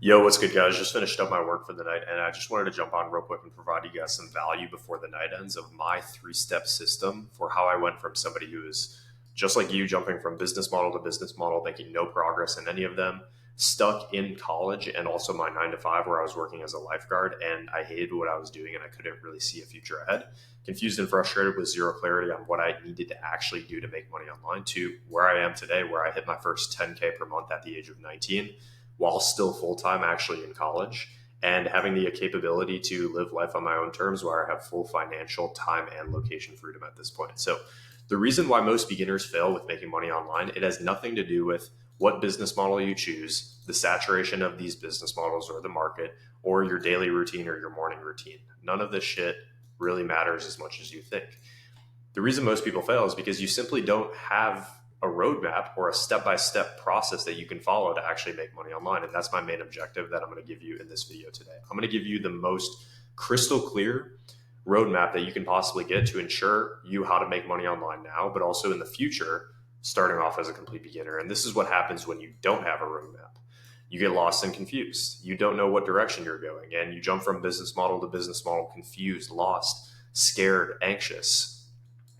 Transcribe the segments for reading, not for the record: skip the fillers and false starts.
Yo, what's good, guys? Just finished up my work for the night, and I just wanted to jump on real quick and provide you guys some value before the night ends of my three-step system for how I went from somebody who is just like you, jumping from business model to business model, making no progress in any of them, stuck in college, and also my 9 to 5 where I was working as a lifeguard, and I hated what I was doing, and I couldn't really see a future ahead. Confused and frustrated with zero clarity on what I needed to actually do to make money online, to where I am today, where I hit my first 10K per month at the age of 19 while still full time actually in college and having the capability to live life on my own terms where I have full financial time and location freedom at this point. So the reason why most beginners fail with making money online, it has nothing to do with what business model you choose, the saturation of these business models or the market, or your daily routine or your morning routine. None of this shit really matters as much as you think. The reason most people fail is because you simply don't have a roadmap or a step-by-step process that you can follow to actually make money online. And that's my main objective that I'm going to give you in this video today. I'm going to give you the most crystal clear roadmap that you can possibly get to ensure you how to make money online now, but also in the future, starting off as a complete beginner. And this is what happens when you don't have a roadmap. You get lost and confused. You don't know what direction you're going, and you jump from business model to business model, confused, lost, scared, anxious.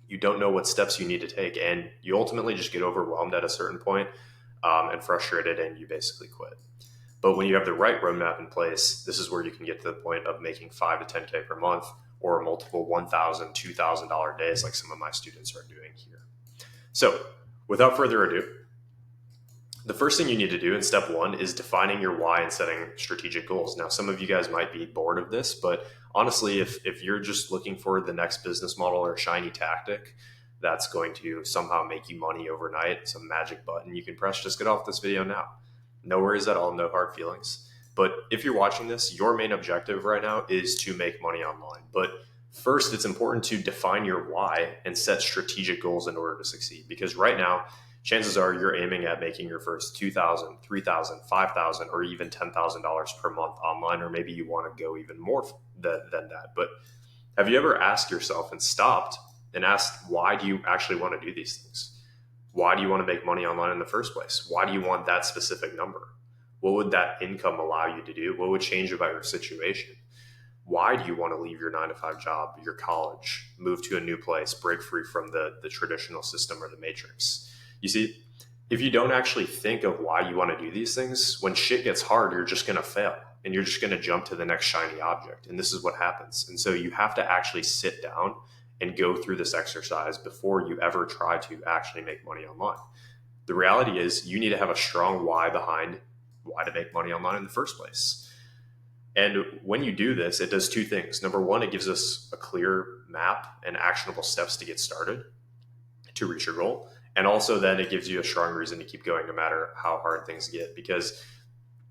You don't know what steps you need to take, and you ultimately just get overwhelmed at a certain point, and frustrated, and you basically quit. But when you have the right roadmap in place, this is where you can get to the point of making 5 to 10K per month or multiple $1,000, $2,000 days like some of my students are doing here. So without further ado, the first thing you need to do in step one is defining your why and setting strategic goals. Now, some of you guys might be bored of this, but honestly, if you're just looking for the next business model or shiny tactic that's going to somehow make you money overnight, some magic button you can press, just get off this video now. No worries at all, no hard feelings. But if you're watching this, your main objective right now is to make money online. But first, it's important to define your why and set strategic goals in order to succeed. Because right now, chances are you're aiming at making your first $2,000, $3,000, $5,000, or even $10,000 per month online, or maybe you want to go even more than that. But have you ever asked yourself and stopped and asked, why do you actually want to do these things? Why do you want to make money online in the first place? Why do you want that specific number? What would that income allow you to do? What would change about your situation? Why do you want to leave your 9 to 5 job, your college, move to a new place, break free from the traditional system or the matrix? You see, if you don't actually think of why you want to do these things, when shit gets hard, you're just going to fail and you're just going to jump to the next shiny object. And this is what happens. And so you have to actually sit down and go through this exercise before you ever try to actually make money online. The reality is you need to have a strong why behind why to make money online in the first place. And when you do this, it does two things. Number one, it gives us a clear map and actionable steps to get started to reach your goal. And also then it gives you a strong reason to keep going no matter how hard things get. Because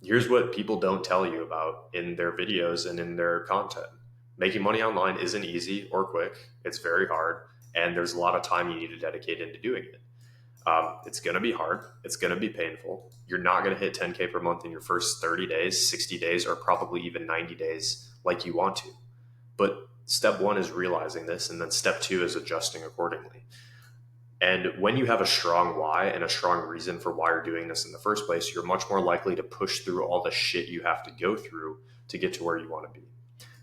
here's what people don't tell you about in their videos and in their content. Making money online isn't easy or quick. It's very hard. And there's a lot of time you need to dedicate into doing it. It's going to be hard. It's going to be painful. You're not going to hit 10K per month in your first 30 days, 60 days, or probably even 90 days like you want to. But step one is realizing this. And then step two is adjusting accordingly. And when you have a strong why and a strong reason for why you're doing this in the first place, you're much more likely to push through all the shit you have to go through to get to where you want to be.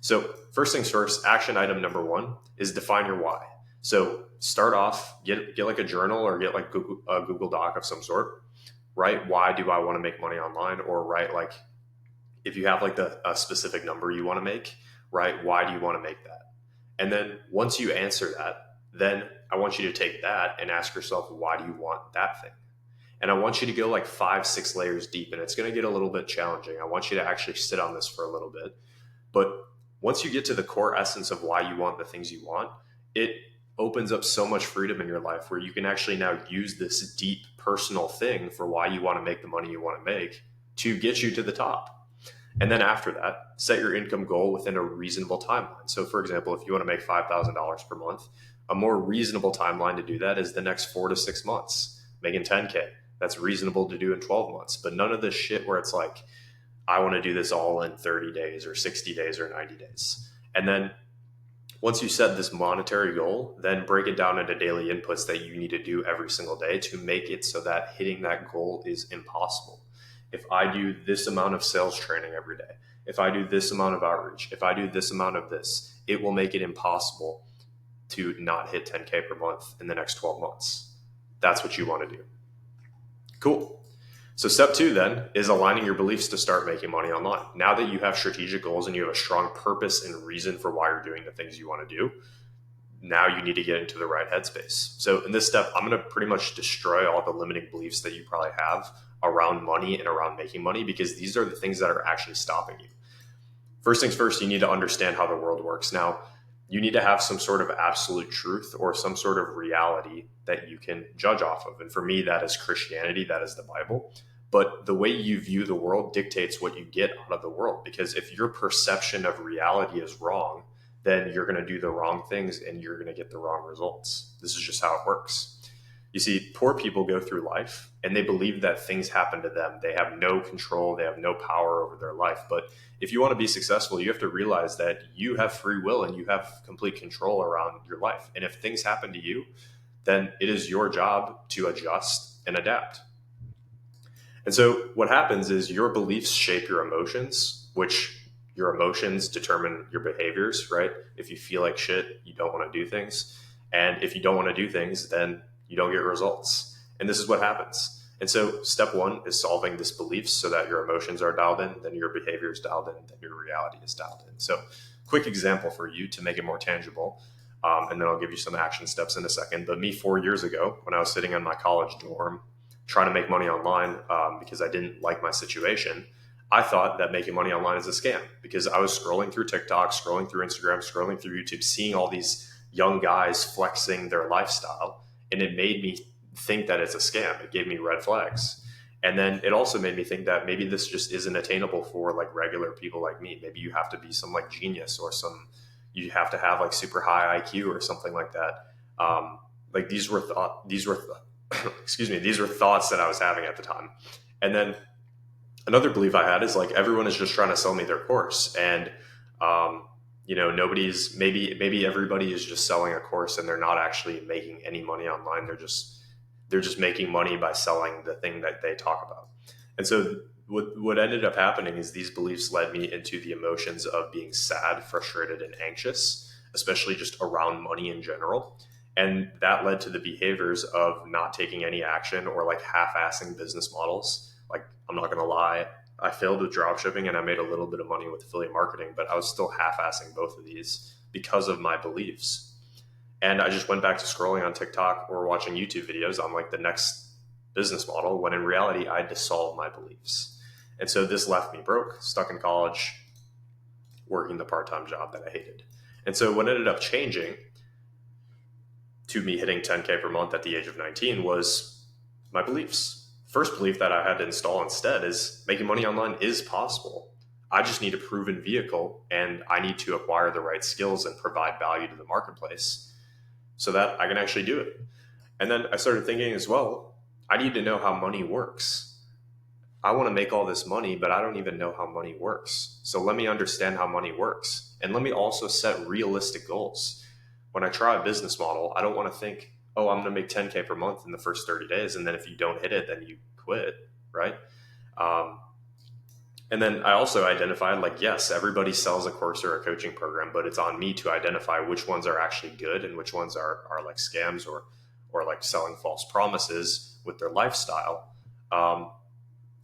So first things first, action item number one is define your why. So start off, get like a journal or get like a Google Doc of some sort. Write, why do I want to make money online? Or write, like, if you have like a specific number you want to make, write, why do you want to make that? And then once you answer that, then I want you to take that and ask yourself, why do you want that thing? And I want you to go like 5, 6 layers deep, and it's going to get a little bit challenging. I want you to actually sit on this for a little bit. But once you get to the core essence of why you want the things you want, it opens up so much freedom in your life where you can actually now use this deep personal thing for why you want to make the money you want to make to get you to the top. And then after that, set your income goal within a reasonable timeline. So for example, if you want to make $5,000 per month, a more reasonable timeline to do that is the next 4 to 6 months, making 10K. That's reasonable to do in 12 months, but none of this shit where it's like, I want to do this all in 30 days or 60 days or 90 days. And then once you set this monetary goal, then break it down into daily inputs that you need to do every single day to make it so that hitting that goal is impossible. if I do this amount of sales training every day, if I do this amount of outreach, if I do this amount of this, it will make it impossible to not hit 10K per month in the next 12 months. That's what you want to do. Cool. So step 2 then is aligning your beliefs to start making money online. Now that you have strategic goals and you have a strong purpose and reason for why you're doing the things you want to do, now you need to get into the right headspace. So in this step, I'm going to pretty much destroy all the limiting beliefs that you probably have around money and around making money, because these are the things that are actually stopping you. First things first, you need to understand how the world works. Now, you need to have some sort of absolute truth or some sort of reality that you can judge off of. And for me, that is Christianity, that is the Bible. But the way you view the world dictates what you get out of the world. Because if your perception of reality is wrong, then you're going to do the wrong things and you're going to get the wrong results. This is just how it works. You see, poor people go through life and they believe that things happen to them. They have no control. They have no power over their life. But if you want to be successful, you have to realize that you have free will and you have complete control around your life. And if things happen to you, then it is your job to adjust and adapt. And so what happens is your beliefs shape your emotions, which your emotions determine your behaviors, right? If you feel like shit, you don't want to do things. And if you don't want to do things, then you don't get results. And this is what happens. And so step 1 is solving this beliefs so that your emotions are dialed in, then your behavior is dialed in, then your reality is dialed in. So quick example for you to make it more tangible. And then I'll give you some action steps in a second. But me 4 years ago, when I was sitting in my college dorm trying to make money online because I didn't like my situation, I thought that making money online is a scam because I was scrolling through TikTok, scrolling through Instagram, scrolling through YouTube, seeing all these young guys flexing their lifestyle. And it made me think that it's a scam. It gave me red flags. And then it also made me think that maybe this just isn't attainable for like regular people like me. Maybe you have to be some like genius or you have to have like super high IQ or something like that. Like these were thoughts that I was having at the time. And then another belief I had is like, everyone is just trying to sell me their course. And, maybe everybody is just selling a course and they're not actually making any money online. They're just making money by selling the thing that they talk about. And so what ended up happening is these beliefs led me into the emotions of being sad, frustrated, and anxious, especially just around money in general. And that led to the behaviors of not taking any action or like half-assing business models. Like, I'm not going to lie, I failed with dropshipping and I made a little bit of money with affiliate marketing, but I was still half-assing both of these because of my beliefs. And I just went back to scrolling on TikTok or watching YouTube videos on like the next business model, when in reality, I had to solve my beliefs. And so this left me broke, stuck in college, working the part-time job that I hated. And so what ended up changing to me hitting 10K per month at the age of 19 was my beliefs. First belief that I had to install instead is making money online is possible. I just need a proven vehicle and I need to acquire the right skills and provide value to the marketplace so that I can actually do it. And then I started thinking as well, I need to know how money works. I want to make all this money, but I don't even know how money works. So let me understand how money works. And let me also set realistic goals. When I try a business model, I don't want to think, oh, I'm going to make 10K per month in the first 30 days. And then if you don't hit it, then you quit, right? And then I also identified like, yes, everybody sells a course or a coaching program, but it's on me to identify which ones are actually good and which ones are like scams or like selling false promises with their lifestyle,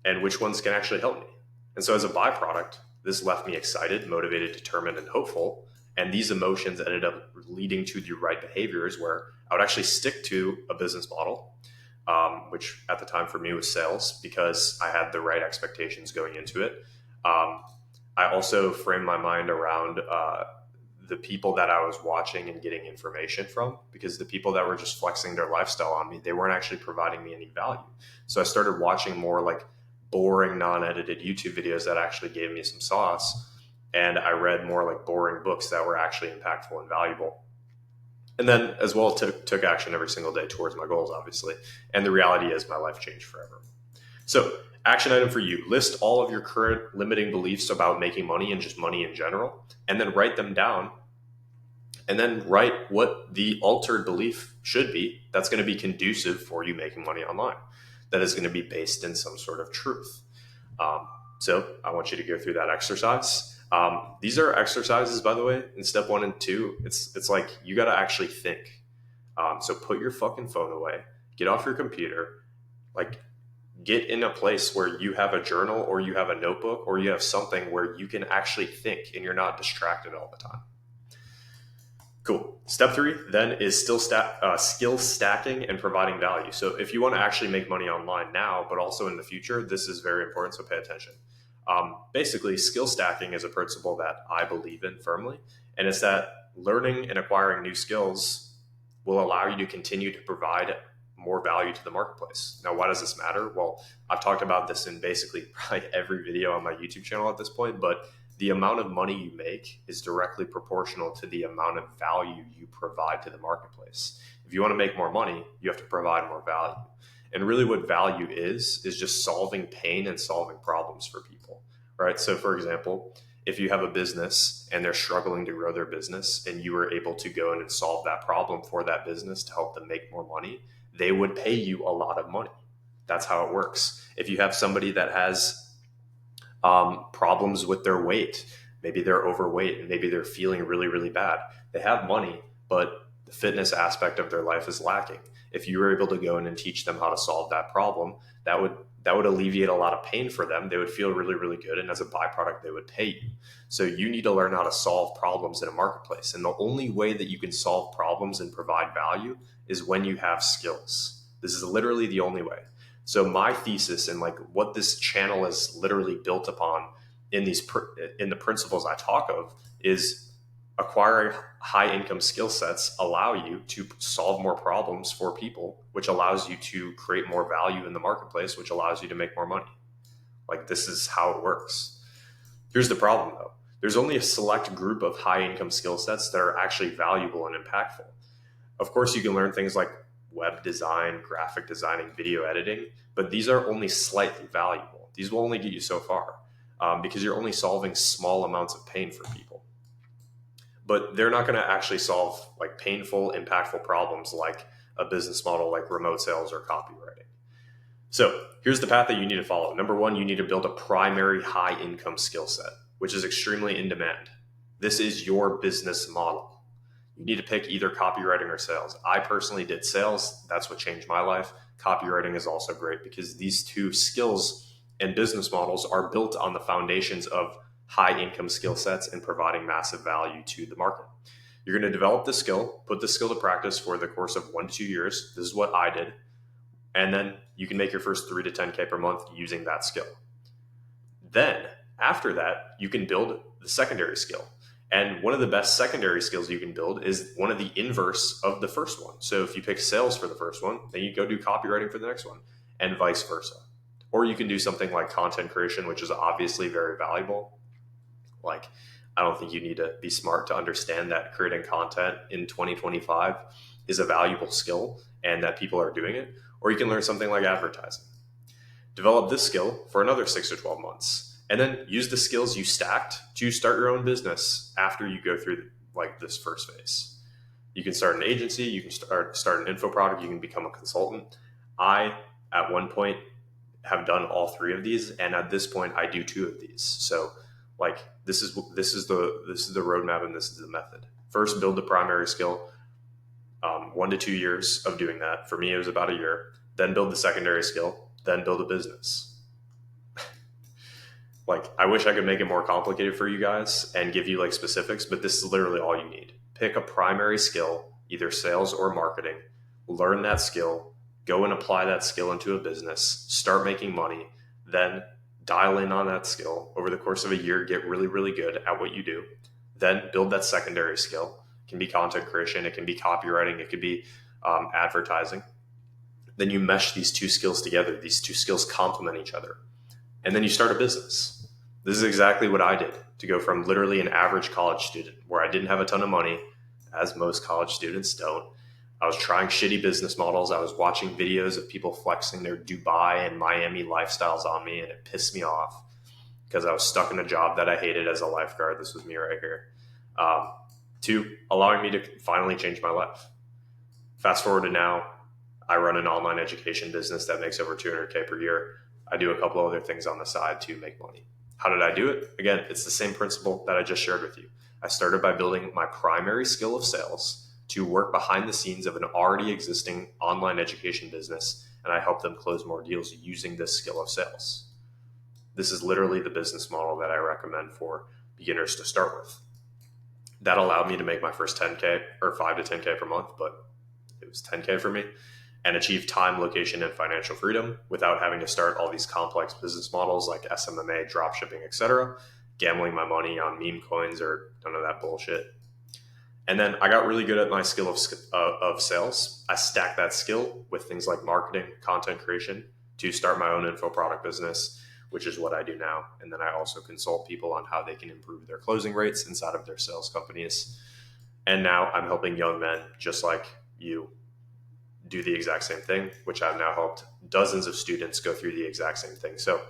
and which ones can actually help me. And so as a byproduct, this left me excited, motivated, determined, and hopeful. And these emotions ended up leading to the right behaviors where I would actually stick to a business model, which at the time for me was sales, because I had the right expectations going into it. I also framed my mind around the people that I was watching and getting information from, because the people that were just flexing their lifestyle on me, they weren't actually providing me any value. So I started watching more like boring, non-edited YouTube videos that actually gave me some sauce. And I read more like boring books that were actually impactful and valuable. And then as well, took action every single day towards my goals, obviously. And the reality is my life changed forever. So action item for you, list all of your current limiting beliefs about making money and just money in general, and then write them down. And then write what the altered belief should be that's going to be conducive for you making money online, that is going to be based in some sort of truth. So I want you to go through that exercise. These are exercises, by the way, in step 1 and 2. It's like you got to actually think. So put your fucking phone away, get off your computer, like get in a place where you have a journal or you have a notebook or you have something where you can actually think and you're not distracted all the time. Cool. Step 3 then is skill stacking and providing value. So if you want to actually make money online now, but also in the future, this is very important. So pay attention. Basically, skill stacking is a principle that I believe in firmly. And it's that learning and acquiring new skills will allow you to continue to provide more value to the marketplace. Now, why does this matter? Well, I've talked about this in basically probably every video on my YouTube channel at this point, but the amount of money you make is directly proportional to the amount of value you provide to the marketplace. If you want to make more money, you have to provide more value. And really what value is just solving pain and solving problems for people, right? So for example, if you have a business and they're struggling to grow their business and you were able to go in and solve that problem for that business to help them make more money, they would pay you a lot of money. That's how it works. If you have somebody that has problems with their weight, maybe they're overweight and maybe they're feeling really, really bad, they have money, but the fitness aspect of their life is lacking. If you were able to go in and teach them how to solve that problem, that would alleviate a lot of pain for them. They would feel really, really good. And as a byproduct, they would pay you. So you need to learn how to solve problems in a marketplace. And the only way that you can solve problems and provide value is when you have skills. This is literally the only way. So my thesis and like what this channel is literally built upon in the principles I talk of is acquiring high income skill sets allow you to solve more problems for people, which allows you to create more value in the marketplace, which allows you to make more money. Like this is how it works. Here's the problem though. There's only a select group of high income skill sets that are actually valuable and impactful. Of course, you can learn things like web design, graphic designing, video editing, but these are only slightly valuable. These will only get you so far because you're only solving small amounts of pain for people. But they're not going to actually solve like painful, impactful problems like a business model like remote sales or copywriting. So here's the path that you need to follow. Number 1, you need to build a primary high income skill set, which is extremely in demand. This is your business model. You need to pick either copywriting or sales. I personally did sales. That's what changed my life. Copywriting is also great because these two skills and business models are built on the foundations of high income skill sets and providing massive value to the market. You're going to develop the skill, put the skill to practice for the course of 1 to 2 years. This is what I did. And then you can make your first 3 to 10K per month using that skill. Then after that, you can build the secondary skill. And one of the best secondary skills you can build is one of the inverse of the first one. So if you pick sales for the first one, then you go do copywriting for the next one and vice versa. Or you can do something like content creation, which is obviously very valuable. Like, I don't think you need to be smart to understand that creating content in 2025 is a valuable skill and that people are doing it. Or you can learn something like advertising. Develop this skill for another 6 to 12 months. And then use the skills you stacked to start your own business after you go through like this first phase. You can start an agency, you can start an info product, you can become a consultant. I, at one point, have done all 3 of these, and at this point, I do 2 of these. So, like, this is the roadmap, and this is the method. First, build the primary skill. 1 to 2 years of doing that. For me, it was about a year. Then build the secondary skill. Then build a business. Like, I wish I could make it more complicated for you guys and give you like specifics, but this is literally all you need. Pick a primary skill, either sales or marketing, learn that skill, go and apply that skill into a business, start making money, then dial in on that skill over the course of a year, get really, really good at what you do, then build that secondary skill. It can be content creation, it can be copywriting, it could be advertising. Then you mesh these 2 skills together. These 2 skills complement each other. And then you start a business. This is exactly what I did to go from literally an average college student where I didn't have a ton of money, as most college students don't. I was trying shitty business models. I was watching videos of people flexing their Dubai and Miami lifestyles on me, and it pissed me off because I was stuck in a job that I hated as a lifeguard. This was me right here. To allowing me to finally change my life. Fast forward to now, I run an online education business that makes over 200K per year. I do a couple other things on the side to make money. How did I do it? Again, it's the same principle that I just shared with you. I started by building my primary skill of sales to work behind the scenes of an already existing online education business, and I help them close more deals using this skill of sales. This is literally the business model that I recommend for beginners to start with. That allowed me to make my first 10K or 5 to 10K per month, but it was 10K for me, and achieve time, location, and financial freedom without having to start all these complex business models like SMMA, drop shipping, etc., gambling my money on meme coins or none of that bullshit. And then I got really good at my skill of sales. I stacked that skill with things like marketing, content creation to start my own info product business, which is what I do now. And then I also consult people on how they can improve their closing rates inside of their sales companies. And now I'm helping young men just like you do the exact same thing, which I've now helped dozens of students go through the exact same thing. So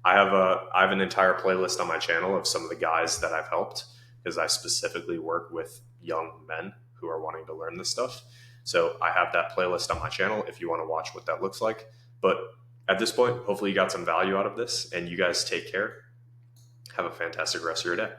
I have an entire playlist on my channel of some of the guys that I've helped, because I specifically work with young men who are wanting to learn this stuff. So I have that playlist on my channel if you want to watch what that looks like. But at this point, hopefully you got some value out of this, and you guys take care. Have a fantastic rest of your day.